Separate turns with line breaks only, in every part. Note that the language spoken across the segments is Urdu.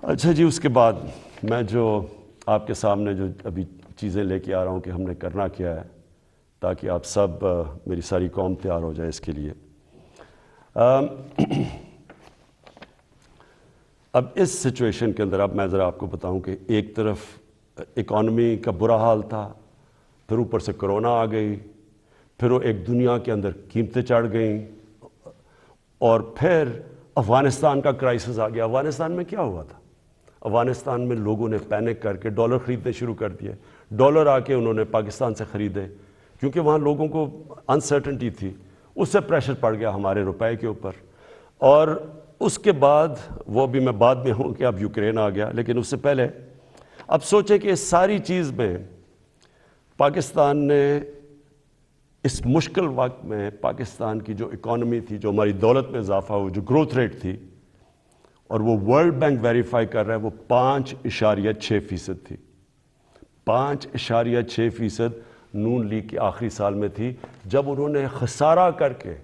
اچھا جی، اس کے بعد میں جو آپ کے سامنے جو ابھی چیزیں لے کے آ رہا ہوں کہ ہم نے کرنا کیا ہے تاکہ آپ سب میری ساری قوم تیار ہو جائے اس کے لیے۔ اب اس سچویشن کے اندر اب میں ذرا آپ کو بتاؤں کہ ایک طرف اکانومی کا برا حال تھا، پھر اوپر سے کرونا آ گئی، پھر وہ ایک دنیا کے اندر قیمتیں چڑھ گئیں، اور پھر افغانستان کا کرائسس آ گیا۔ افغانستان میں کیا ہوا تھا؟ افغانستان میں لوگوں نے پینک کر کے ڈالر خریدنے شروع کر دیے، ڈالر آ کے انہوں نے پاکستان سے خریدے کیونکہ وہاں لوگوں کو انسرٹنٹی تھی، اس سے پریشر پڑ گیا ہمارے روپے کے اوپر۔ اور اس کے بعد وہ بھی میں بعد میں ہوں کہ اب یوکرین آ گیا، لیکن اس سے پہلے اب سوچیں کہ اس ساری چیز میں پاکستان نے اس مشکل وقت میں پاکستان کی جو اکانومی تھی، جو ہماری دولت میں اضافہ ہوا، جو گروتھ ریٹ تھی، اور وہ ورلڈ بینک ویریفائی کر رہا ہے، وہ 5.6% تھی۔ 5.6% نون لیگ کے آخری سال میں تھی، جب انہوں نے خسارہ کر کے،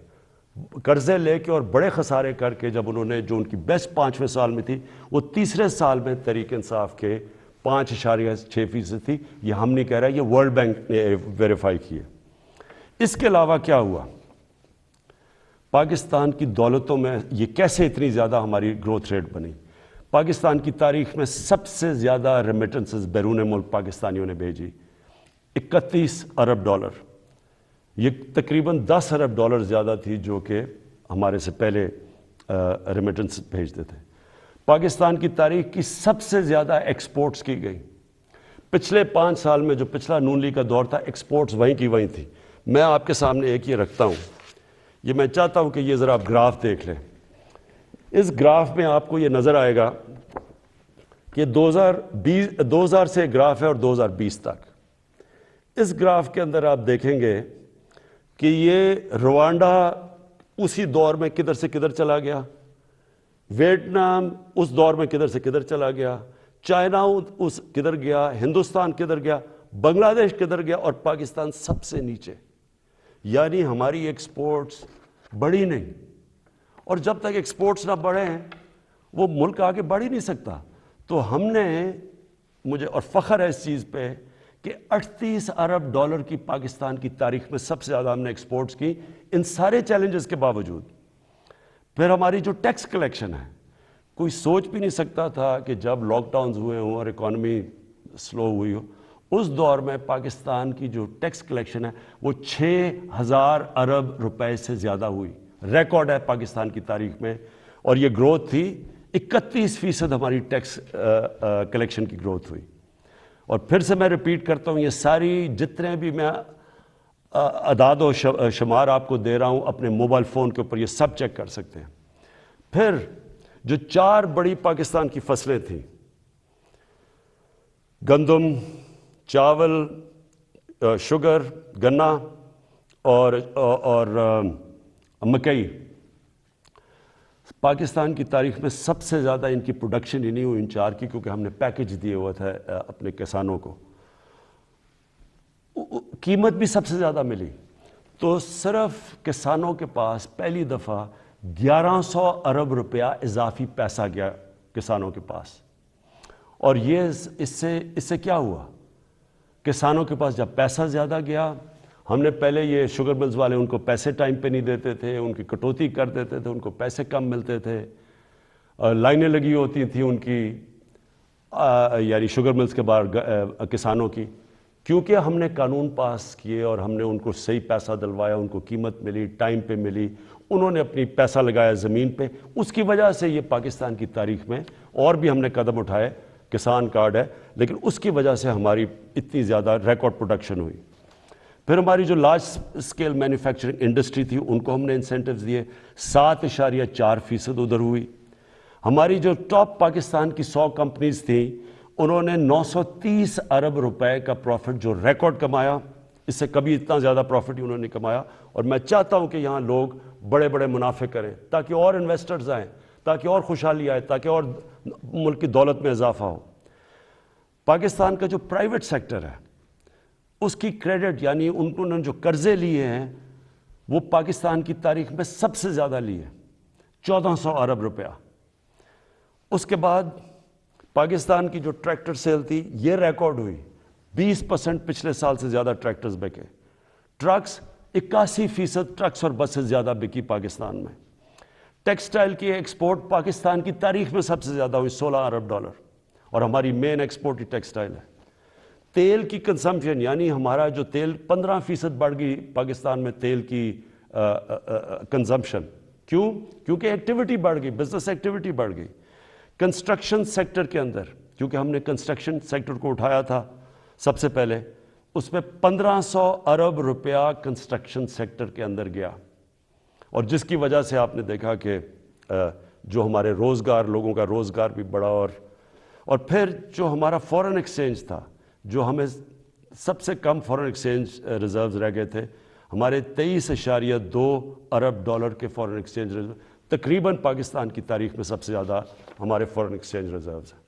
قرضے لے کے اور بڑے خسارے کر کے، جب انہوں نے جو ان کی بیسٹ 5ویں سال میں تھی، وہ تیسرے سال میں تحریک انصاف کے 5.6% تھی۔ یہ ہم نہیں کہہ رہے، یہ ورلڈ بینک نے ویریفائی کی ہے۔ اس کے علاوہ کیا ہوا؟ پاکستان کی دولتوں میں یہ کیسے اتنی زیادہ ہماری گروتھ ریٹ بنی؟ پاکستان کی تاریخ میں سب سے زیادہ ریمیٹنسز بیرون ملک پاکستانیوں نے بھیجی، 31 ارب ڈالر۔ یہ تقریباً 10 ارب ڈالر زیادہ تھی جو کہ ہمارے سے پہلے ریمیٹنس بھیجتے تھے۔ پاکستان کی تاریخ کی سب سے زیادہ ایکسپورٹس کی گئی۔ پچھلے 5 سال میں جو پچھلا نون لیگ کا دور تھا، ایکسپورٹس وہیں کی وہیں تھی۔ میں آپ کے سامنے ایک یہ رکھتا ہوں، یہ میں چاہتا ہوں کہ یہ ذرا آپ گراف دیکھ لیں۔ اس گراف میں آپ کو یہ نظر آئے گا کہ 2000 سے گراف ہے اور 2020 تک۔ اس گراف کے اندر آپ دیکھیں گے کہ یہ روانڈا اسی دور میں کدھر سے کدھر چلا گیا، ویتنام اس دور میں کدھر سے کدھر چلا گیا، چائنا اس کدھر گیا، ہندوستان کدھر گیا، بنگلہ دیش کدھر گیا، اور پاکستان سب سے نیچے۔ یعنی ہماری ایکسپورٹس بڑھی نہیں، اور جب تک ایکسپورٹس نہ بڑھیں وہ ملک آگے بڑھ ہی نہیں سکتا۔ تو ہم نے، مجھے اور فخر ہے اس چیز پہ کہ 38 ارب ڈالر کی پاکستان کی تاریخ میں سب سے زیادہ ہم نے ایکسپورٹس کی، ان سارے چیلنجز کے باوجود۔ پھر ہماری جو ٹیکس کلیکشن ہے، کوئی سوچ بھی نہیں سکتا تھا کہ جب لاک ڈاؤنز ہوئے ہوں اور اکانومی سلو ہوئی ہو، اس دور میں پاکستان کی جو ٹیکس کلیکشن ہے وہ 6000 ارب روپے سے زیادہ ہوئی۔ ریکارڈ ہے پاکستان کی تاریخ میں، اور یہ گروتھ تھی 31% ہماری ٹیکس کلیکشن کی گروتھ ہوئی۔ اور پھر سے میں ریپیٹ کرتا ہوں، یہ ساری جتنے بھی میں اعداد و شمار آپ کو دے رہا ہوں اپنے موبائل فون کے اوپر، یہ سب چیک کر سکتے ہیں۔ پھر جو 4 بڑی پاکستان کی فصلیں تھیں، گندم، چاول، شوگر، گنا اور مکئی، پاکستان کی تاریخ میں سب سے زیادہ ان کی پروڈکشن ہی نہیں ہوئی ان 4 کی، کیونکہ ہم نے پیکج دیے ہوا تھا اپنے کسانوں کو۔ قیمت بھی سب سے زیادہ ملی، تو صرف کسانوں کے پاس پہلی دفعہ 1100 ارب روپیہ اضافی پیسہ گیا کسانوں کے پاس۔ اور یہ اس سے کیا ہوا؟ کسانوں کے پاس جب پیسہ زیادہ گیا، ہم نے پہلے یہ شوگر ملز والے ان کو پیسے ٹائم پہ نہیں دیتے تھے، ان کی کٹوتی کر دیتے تھے، ان کو پیسے کم ملتے تھے، لائنیں لگی ہوتی تھیں ان کی، یعنی شوگر ملز کے باہر کسانوں کی۔ کیونکہ ہم نے قانون پاس کیے اور ہم نے ان کو صحیح پیسہ دلوایا، ان کو قیمت ملی، ٹائم پہ ملی، انہوں نے اپنی پیسہ لگایا زمین پہ، اس کی وجہ سے یہ پاکستان کی تاریخ میں اور بھی ہم نے قدم اٹھائے، کسان کارڈ ہے، لیکن اس کی وجہ سے ہماری اتنی زیادہ ریکارڈ پروڈکشن ہوئی۔ پھر ہماری جو لارج اسکیل مینوفیکچرنگ انڈسٹری تھی، ان کو ہم نے انسینٹیوز دیے، 7.4% ادھر ہوئی۔ ہماری جو ٹاپ پاکستان کی 100 کمپنیز تھیں، انہوں نے 930 ارب روپے کا پروفٹ جو ریکارڈ کمایا، اس سے کبھی اتنا زیادہ پروفٹ ہی انہوں نے کمایا۔ اور میں چاہتا ہوں کہ یہاں لوگ بڑے بڑے منافع کریں تاکہ اور انویسٹرز آئیں، تاکہ اور خوشحالی آئے، تاکہ اور ملک کی دولت میں اضافہ ہو۔ پاکستان کا جو پرائیویٹ سیکٹر ہے، اس کی کریڈٹ، یعنی انہوں نے جو قرضے لیے ہیں، وہ پاکستان کی تاریخ میں سب سے زیادہ لیے، 1400 ارب روپیہ۔ اس کے بعد پاکستان کی جو ٹریکٹر سیل تھی یہ ریکارڈ ہوئی، 20% پچھلے سال سے زیادہ ٹریکٹرز بکے. ٹرکس 81% ٹرکس اور بسز زیادہ بکی پاکستان میں. ٹیکسٹائل کی ایکسپورٹ پاکستان کی تاریخ میں سب سے زیادہ ہوئی $16 ارب، اور ہماری مین ایکسپورٹ ہی ٹیکسٹائل ہے. تیل کی کنزمپشن یعنی ہمارا جو تیل 15% بڑھ گئی پاکستان میں تیل کی کنزمپشن. کیوں؟ کیونکہ ایکٹیویٹی بڑھ گئی، بزنس ایکٹیویٹی بڑھ گئی. کنسٹرکشن سیکٹر کے اندر، کیونکہ ہم نے کنسٹرکشن سیکٹر کو اٹھایا تھا سب سے پہلے، اس میں 1500 ارب روپیہ کنسٹرکشن سیکٹر کے اندر گیا، اور جس کی وجہ سے آپ نے دیکھا کہ جو ہمارے روزگار، لوگوں کا روزگار بھی بڑھا. اور پھر جو ہمارا فورن ایکسچینج تھا، جو ہمیں سب سے کم فورن ایکسچینج ریزروز رہ گئے تھے، ہمارے 23.2 ارب ڈالر کے فورن ایکسچینج ریزرو، تقریباً پاکستان کی تاریخ میں سب سے زیادہ ہمارے فورن ایکسچینج ریزروز ہیں.